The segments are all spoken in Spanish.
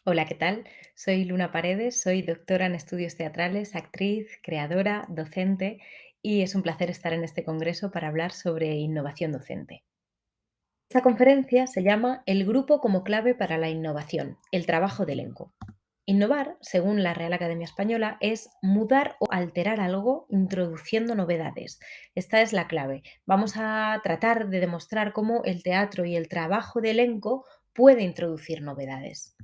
Hola, ¿qué tal? Soy Luna Paredes, soy doctora en estudios teatrales, actriz, creadora, docente y es un placer estar en este congreso para hablar sobre innovación docente. Esta conferencia se llama El grupo como clave para la innovación, el trabajo de elenco. Innovar, según la Real Academia Española, es mudar o alterar algo introduciendo novedades. Esta es la clave. Vamos a tratar de demostrar cómo el teatro y el trabajo de elenco puede introducir novedades.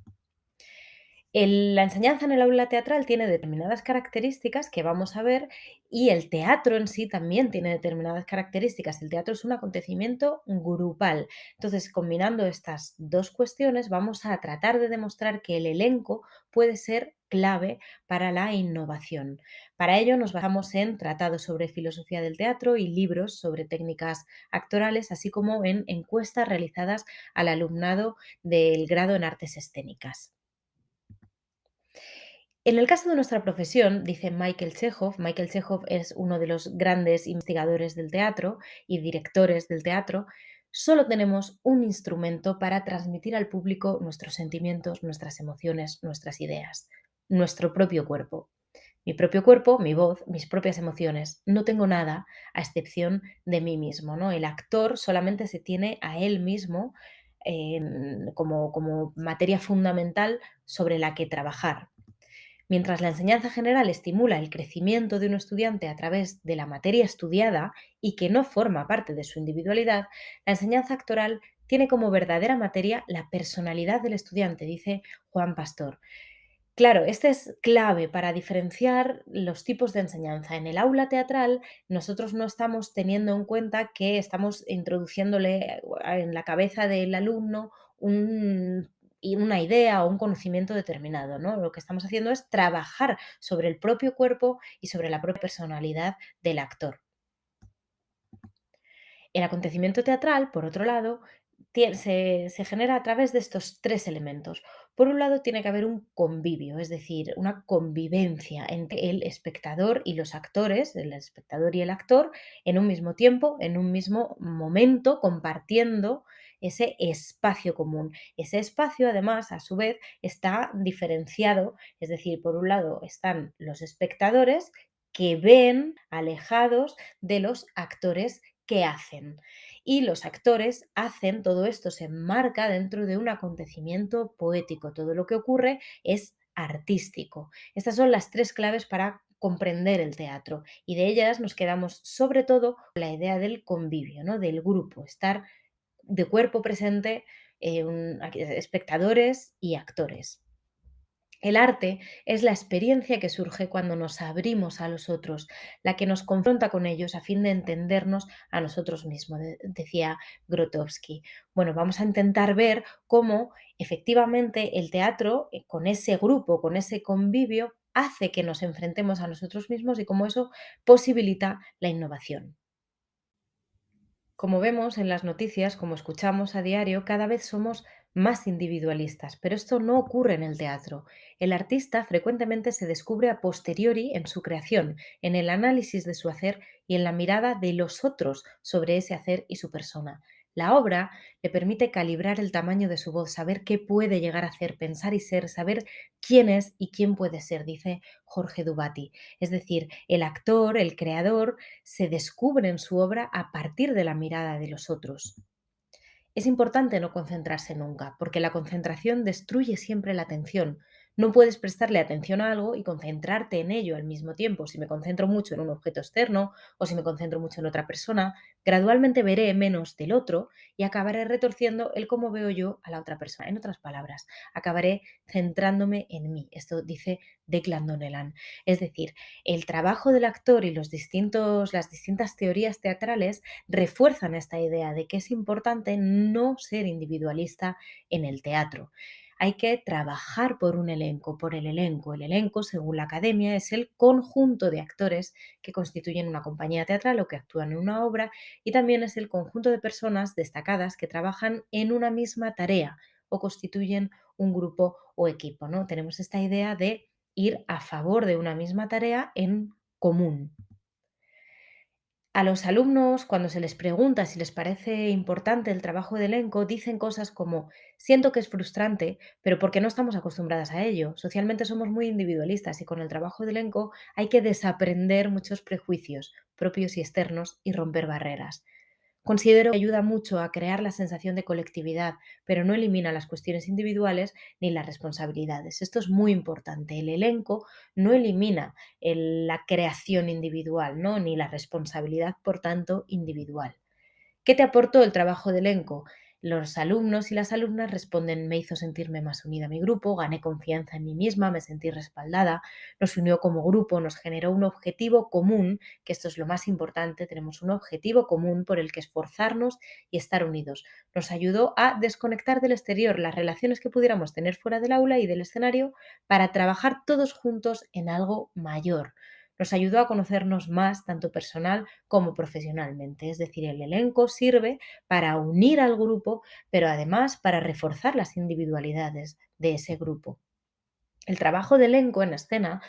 La enseñanza en el aula teatral tiene determinadas características que vamos a ver y el teatro en sí también tiene determinadas características. El teatro es un acontecimiento grupal. Entonces, combinando estas dos cuestiones, vamos a tratar de demostrar que el elenco puede ser clave para la innovación. Para ello nos basamos en tratados sobre filosofía del teatro y libros sobre técnicas actorales, así como en encuestas realizadas al alumnado del grado en artes escénicas. En el caso de nuestra profesión, dice Michael Chekhov es uno de los grandes investigadores del teatro y directores del teatro, solo tenemos un instrumento para transmitir al público nuestros sentimientos, nuestras emociones, nuestras ideas, nuestro propio cuerpo. Mi propio cuerpo, mi voz, mis propias emociones. No tengo nada a excepción de mí mismo, ¿no? El actor solamente se tiene a él mismo como materia fundamental sobre la que trabajar. Mientras la enseñanza general estimula el crecimiento de un estudiante a través de la materia estudiada y que no forma parte de su individualidad, la enseñanza actoral tiene como verdadera materia la personalidad del estudiante, dice Juan Pastor. Claro, este es clave para diferenciar los tipos de enseñanza. En el aula teatral, nosotros no estamos teniendo en cuenta que estamos introduciéndole en la cabeza del alumno una idea o un conocimiento determinado, ¿no? Lo que estamos haciendo es trabajar sobre el propio cuerpo y sobre la propia personalidad del actor. El acontecimiento teatral, por otro lado, se genera a través de estos tres elementos. Por un lado, tiene que haber un convivio, es decir, una convivencia entre el espectador y los actores, el espectador y el actor, en un mismo tiempo, en un mismo momento, compartiendo ese espacio común. Ese espacio, además, a su vez, está diferenciado, es decir, por un lado están los espectadores que ven alejados de los actores que hacen. Y los actores hacen, todo esto se enmarca dentro de un acontecimiento poético. Todo lo que ocurre es artístico. Estas son las tres claves para comprender el teatro y de ellas nos quedamos sobre todo con la idea del convivio, ¿no? Del grupo, estar de cuerpo presente, espectadores y actores. El arte es la experiencia que surge cuando nos abrimos a los otros, la que nos confronta con ellos a fin de entendernos a nosotros mismos, decía Grotowski. Bueno, vamos a intentar ver cómo efectivamente el teatro, con ese grupo, con ese convivio, hace que nos enfrentemos a nosotros mismos y cómo eso posibilita la innovación. Como vemos en las noticias, como escuchamos a diario, cada vez somos más individualistas, pero esto no ocurre en el teatro. El artista frecuentemente se descubre a posteriori en su creación, en el análisis de su hacer y en la mirada de los otros sobre ese hacer y su persona. La obra le permite calibrar el tamaño de su voz, saber qué puede llegar a hacer, pensar y ser, saber quién es y quién puede ser, dice Jorge Dubati. Es decir, el actor, el creador, se descubre en su obra a partir de la mirada de los otros. Es importante no concentrarse nunca, porque la concentración destruye siempre la atención. No puedes prestarle atención a algo y concentrarte en ello al mismo tiempo. Si me concentro mucho en un objeto externo o si me concentro mucho en otra persona, gradualmente veré menos del otro y acabaré retorciendo el cómo veo yo a la otra persona. En otras palabras, acabaré centrándome en mí. Esto dice Declan Donnellan. Es decir, el trabajo del actor y las distintas teorías teatrales refuerzan esta idea de que es importante no ser individualista en el teatro. Hay que trabajar por un elenco, por el elenco. El elenco, según la academia, es el conjunto de actores que constituyen una compañía teatral o que actúan en una obra y también es el conjunto de personas destacadas que trabajan en una misma tarea o constituyen un grupo o equipo, ¿no? Tenemos esta idea de ir a favor de una misma tarea en común. A los alumnos, cuando se les pregunta si les parece importante el trabajo de elenco, dicen cosas como: siento que es frustrante, pero porque no estamos acostumbradas a ello. Socialmente somos muy individualistas y con el trabajo de elenco hay que desaprender muchos prejuicios propios y externos y romper barreras. Considero que ayuda mucho a crear la sensación de colectividad, pero no elimina las cuestiones individuales ni las responsabilidades. Esto es muy importante. El elenco no elimina la creación individual, ¿no? Ni la responsabilidad, por tanto, individual. ¿Qué te aportó el trabajo de elenco? Los alumnos y las alumnas responden: me hizo sentirme más unida a mi grupo, gané confianza en mí misma, me sentí respaldada, nos unió como grupo, nos generó un objetivo común, que esto es lo más importante, tenemos un objetivo común por el que esforzarnos y estar unidos. Nos ayudó a desconectar del exterior las relaciones que pudiéramos tener fuera del aula y del escenario para trabajar todos juntos en algo mayor. Nos ayudó a conocernos más, tanto personal como profesionalmente. Es decir, el elenco sirve para unir al grupo, pero además para reforzar las individualidades de ese grupo. El trabajo de elenco en escena,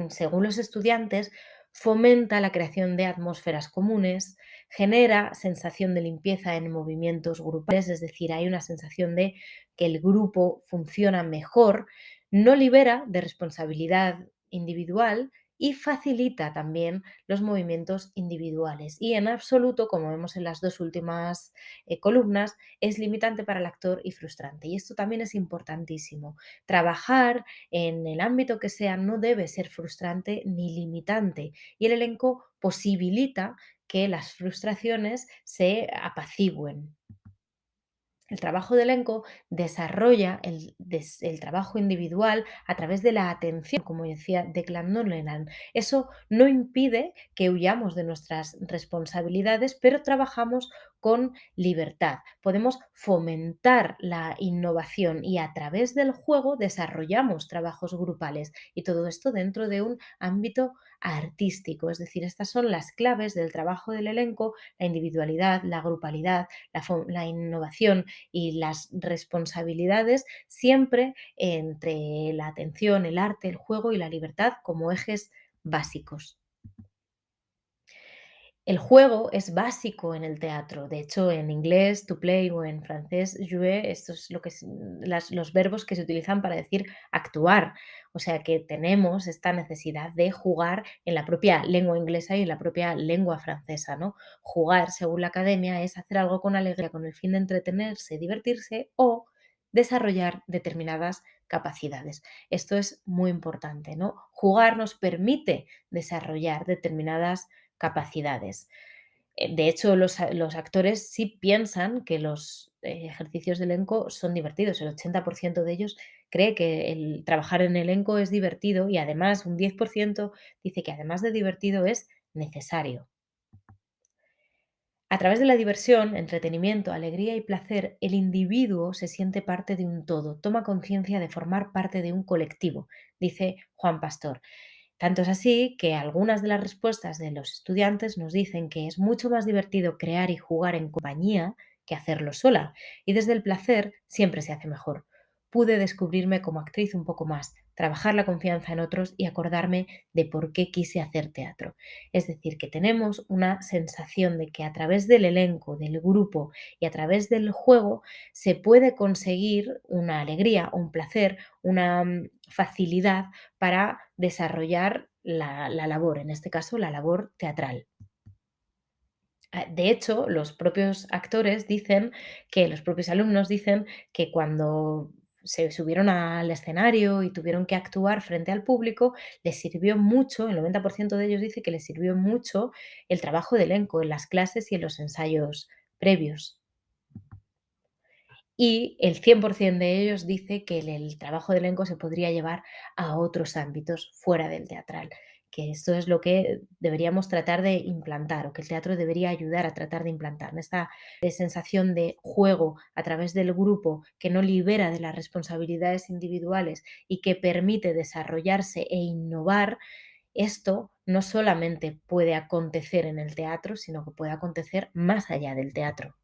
según los estudiantes, fomenta la creación de atmósferas comunes, genera sensación de limpieza en movimientos grupales, es decir, hay una sensación de que el grupo funciona mejor, no libera de responsabilidad individual y facilita también los movimientos individuales. Y en absoluto, como vemos en las dos últimas columnas, es limitante para el actor y frustrante. Y esto también es importantísimo. Trabajar en el ámbito que sea no debe ser frustrante ni limitante, y el elenco posibilita que las frustraciones se apacigüen. El trabajo de elenco desarrolla el trabajo individual a través de la atención, como decía Declan Nolan. Eso no impide que huyamos de nuestras responsabilidades, pero trabajamos con libertad. Podemos fomentar la innovación y a través del juego desarrollamos trabajos grupales, y todo esto dentro de un ámbito artístico. Es decir, estas son las claves del trabajo del elenco: la individualidad, la grupalidad, la innovación y las responsabilidades, siempre entre la atención, el arte, el juego y la libertad como ejes básicos. El juego es básico en el teatro. De hecho, en inglés, to play, o en francés, jouer, esto es lo que los verbos que se utilizan para decir actuar. O sea que tenemos esta necesidad de jugar en la propia lengua inglesa y en la propia lengua francesa, ¿no? Jugar, según la academia, es hacer algo con alegría con el fin de entretenerse, divertirse o desarrollar determinadas capacidades. Esto es muy importante, ¿no? Jugar nos permite desarrollar determinadas capacidades. De hecho, los actores sí piensan que los ejercicios de elenco son divertidos. El 80% de ellos cree que el trabajar en elenco es divertido, y además un 10% dice que además de divertido es necesario. A través de la diversión, entretenimiento, alegría y placer, el individuo se siente parte de un todo, toma conciencia de formar parte de un colectivo, dice Juan Pastor. Tanto es así que algunas de las respuestas de los estudiantes nos dicen que es mucho más divertido crear y jugar en compañía que hacerlo sola, y desde el placer siempre se hace mejor. Pude descubrirme como actriz un poco más, trabajar la confianza en otros y acordarme de por qué quise hacer teatro. Es decir, que tenemos una sensación de que a través del elenco, del grupo y a través del juego se puede conseguir una alegría, un placer, una facilidad para desarrollar la labor, en este caso la labor teatral. De hecho, los propios actores dicen que los propios alumnos dicen que cuando se subieron al escenario y tuvieron que actuar frente al público, les sirvió mucho, el 90% de ellos dice que les sirvió mucho el trabajo de elenco en las clases y en los ensayos previos. Y el 100% de ellos dice que el trabajo de elenco se podría llevar a otros ámbitos fuera del teatral, que esto es lo que deberíamos tratar de implantar, o que el teatro debería ayudar a tratar de implantar, ¿no? Esta sensación de juego a través del grupo, que no libera de las responsabilidades individuales y que permite desarrollarse e innovar. Esto no solamente puede acontecer en el teatro, sino que puede acontecer más allá del teatro.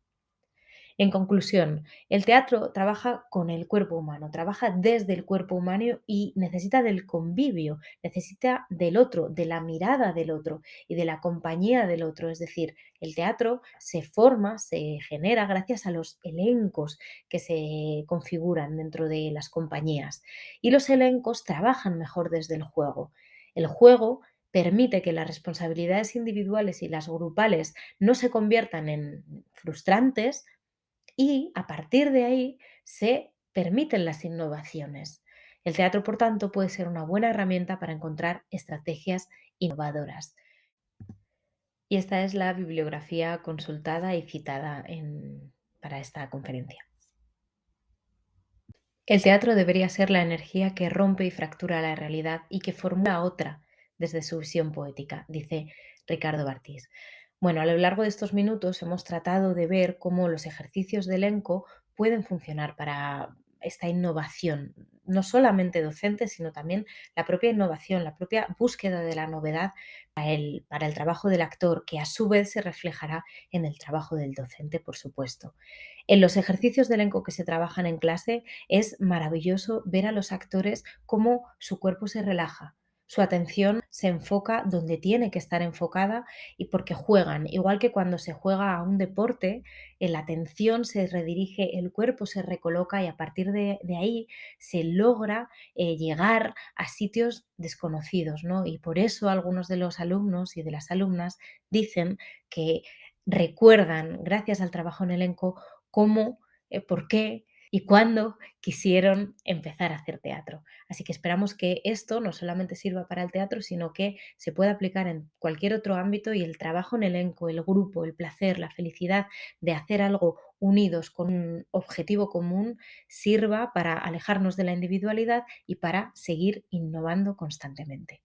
En conclusión, el teatro trabaja con el cuerpo humano, trabaja desde el cuerpo humano y necesita del convivio, necesita del otro, de la mirada del otro y de la compañía del otro. Es decir, el teatro se forma, se genera gracias a los elencos que se configuran dentro de las compañías. Y los elencos trabajan mejor desde el juego. El juego permite que las responsabilidades individuales y las grupales no se conviertan en frustrantes, y a partir de ahí se permiten las innovaciones. El teatro, por tanto, puede ser una buena herramienta para encontrar estrategias innovadoras. Y esta es la bibliografía consultada y citada para esta conferencia. El teatro debería ser la energía que rompe y fractura la realidad y que formula otra desde su visión poética, dice Ricardo Bartís. Bueno, a lo largo de estos minutos hemos tratado de ver cómo los ejercicios de elenco pueden funcionar para esta innovación, no solamente docente, sino también la propia innovación, la propia búsqueda de la novedad para el trabajo del actor, que a su vez se reflejará en el trabajo del docente, por supuesto. En los ejercicios de elenco que se trabajan en clase es maravilloso ver a los actores cómo su cuerpo se relaja, su atención se enfoca donde tiene que estar enfocada y porque juegan, igual que cuando se juega a un deporte, la atención se redirige, el cuerpo se recoloca y a partir de ahí se logra llegar a sitios desconocidos, ¿no? Y por eso algunos de los alumnos y de las alumnas dicen que recuerdan, gracias al trabajo en elenco, cómo, por qué y cuándo quisieron empezar a hacer teatro. Así que esperamos que esto no solamente sirva para el teatro, sino que se pueda aplicar en cualquier otro ámbito y el trabajo en elenco, el grupo, el placer, la felicidad de hacer algo unidos con un objetivo común sirva para alejarnos de la individualidad y para seguir innovando constantemente.